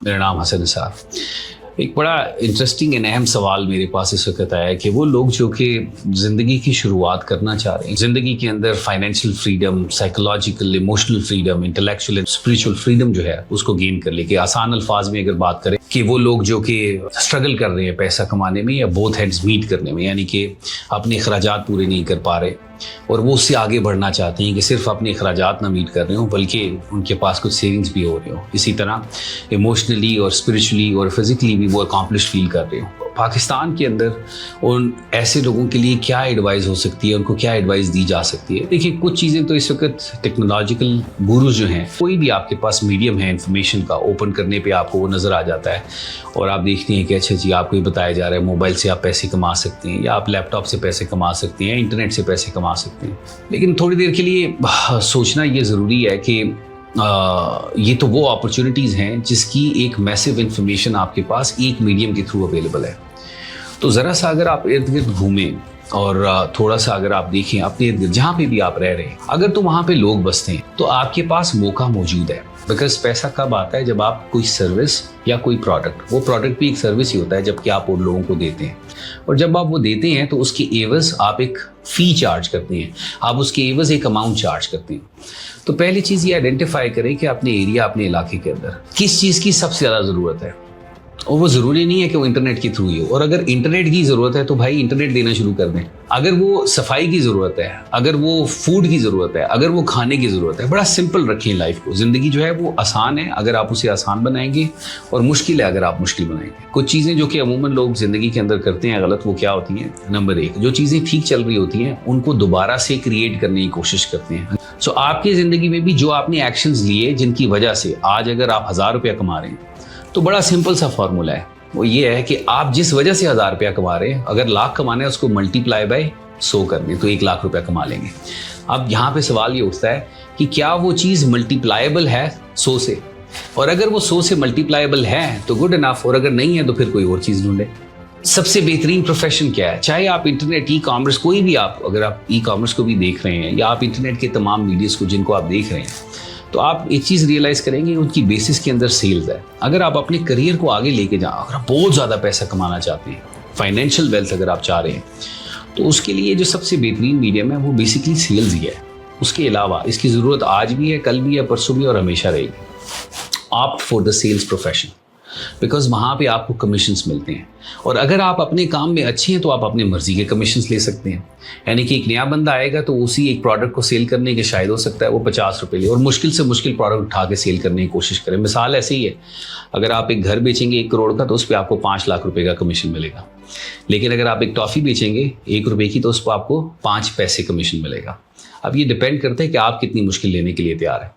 मेरा नाम हसन निसार। एक बड़ा इंटरेस्टिंग एंड अहम सवाल मेरे पास इस वक्त आया है कि वो लोग जो कि ज़िंदगी की शुरुआत करना चाह रहे हैं, ज़िंदगी के अंदर financial freedom, psychological, emotional freedom, intellectual and spiritual freedom जो है उसको गेन कर ले। कि आसान अल्फाज में अगर बात करें कि वो लोग जो कि स्ट्रगल कर रहे हैं पैसा कमाने में या बोथ हैंड्स मीट करने में, यानी कि अपने अखराजात पूरे नहीं कर पा रहे और वो उससे आगे बढ़ना चाहते हैं कि सिर्फ अपने अखराजात ना मीट कर रहे हो बल्कि उनके पास कुछ सेविंग्स भी हो रहे हो, इसी तरह इमोशनली और स्पिरिचुअली और फिज़िकली भी वो अकम्पलिश फील कर रहे हो। पाकिस्तान के अंदर उन ऐसे लोगों के लिए क्या एडवाइस हो सकती है, उनको क्या एडवाइस दी जा सकती है? देखिए, कुछ चीज़ें तो इस वक्त टेक्नोलॉजिकल गुरुज जो हैं, कोई भी आपके पास मीडियम है इन्फॉर्मेशन का, ओपन करने पे आपको वो नज़र आ जाता है और आप देखते हैं कि अच्छा जी आपको ये बताया जा रहा है मोबाइल से आप पैसे कमा सकते हैं, या आप लैपटॉप से पैसे कमा सकते हैं, इंटरनेट से पैसे कमा सकते हैं। लेकिन थोड़ी देर के लिए सोचना ये ज़रूरी है कि ये तो वो अपॉर्चुनिटीज़ हैं जिसकी एक मैसिव इन्फॉर्मेशन आपके पास एक मीडियम के थ्रू अवेलेबल है। तो ज़रा सा अगर आप इर्द गिर्द घूमें और थोड़ा सा अगर आप देखें अपने इर्द गिर्द जहाँ पे भी आप रह रहे हैं, अगर तो वहाँ पे लोग बसते हैं तो आपके पास मौका मौजूद है। बिकॉज पैसा कब आता है? जब आप कोई सर्विस या कोई प्रोडक्ट, वो प्रोडक्ट भी एक सर्विस ही होता है जबकि आप उन लोगों को देते हैं, और जब आप वो देते हैं तो उसकी एवज़ आप एक फ़ी चार्ज करते हैं, आप उसकी एवज़ एक अमाउंट चार्ज करते हैं। तो पहली चीज़ ये आइडेंटिफाई करें कि अपने एरिया, अपने इलाके के अंदर किस चीज़ की सबसे ज़्यादा ज़रूरत है, और वो ज़रूरी नहीं है कि वो इंटरनेट के थ्रू ही हो। और अगर इंटरनेट की ज़रूरत है तो भाई इंटरनेट देना शुरू कर दें। अगर वो सफाई की ज़रूरत है, अगर वो फूड की ज़रूरत है, अगर वो खाने की ज़रूरत है, बड़ा सिंपल रखें लाइफ को। ज़िंदगी जो है वो आसान है अगर आप उसे आसान बनाएंगे, और मुश्किल है अगर आप मुश्किल बनाएंगे। कुछ चीज़ें जो कि अमूमन लोग ज़िंदगी के अंदर करते हैं गलत, वो क्या होती हैं? नंबर एक, जो चीज़ें ठीक चल रही होती हैं उनको दोबारा से क्रिएट करने की कोशिश करते हैं। सो आपकी ज़िंदगी में भी जो आपने एक्शंस लिए जिनकी वजह से आज अगर आप 1000 रुपया कमा रहे हैं, तो बड़ा सिंपल सा फॉर्मूला है, वो ये है कि आप जिस वजह से 1000 रुपया कमा रहे हैं, अगर लाख कमाना है उसको मल्टीप्लाई बाय 100 कर दें तो 1 लाख रुपया कमा लेंगे। अब यहाँ पे सवाल ये उठता है कि क्या वो चीज़ मल्टीप्लाएबल है 100 से, और अगर वो 100 से मल्टीप्लाएबल है तो गुड इनफ, और अगर नहीं है तो फिर कोई और चीज़ ढूंढे। सबसे बेहतरीन प्रोफेशन क्या है? चाहे आप इंटरनेट, ई कॉमर्स, कोई भी आप, अगर आप ई कॉमर्स को भी देख रहे हैं या आप इंटरनेट के तमाम मीडियाज़ को जिनको आप देख रहे हैं, तो आप एक चीज़ रियलाइज़ करेंगे उनकी बेसिस के अंदर सेल्स है। अगर आप अपने करियर को आगे लेके जाओ, अगर आप बहुत ज़्यादा पैसा कमाना चाहते हैं, फाइनेंशियल वेल्थ अगर आप चाह रहे हैं, तो उसके लिए जो सबसे बेहतरीन मीडियम है वो बेसिकली सेल्स ही है। उसके अलावा इसकी ज़रूरत आज भी है, कल भी है, परसों भी, और हमेशा रहेगी। Opt for the sales profession, because वहाँ पे आपको कमीशंस मिलते हैं, और अगर आप अपने काम में अच्छे हैं तो आप अपनी मर्जी के कमीशंस ले सकते हैं। यानी कि एक नया बंदा आएगा तो उसी एक प्रोडक्ट को सेल करने के शायद हो सकता है वो 50 रुपये ले, और मुश्किल से मुश्किल प्रोडक्ट उठा के सेल करने की कोशिश करें। मिसाल ऐसे ही है, अगर आप एक घर बेचेंगे 1 करोड़ का तो उस पर आपको 5 लाख रुपये का कमीशन मिलेगा, लेकिन अगर आप एक टॉफ़ी बेचेंगे 1 रुपये की तो उस पर आपको 5 पैसे कमीशन मिलेगा। अब ये डिपेंड करता है कि आप कितनी मुश्किल लेने के लिए तैयार हैं।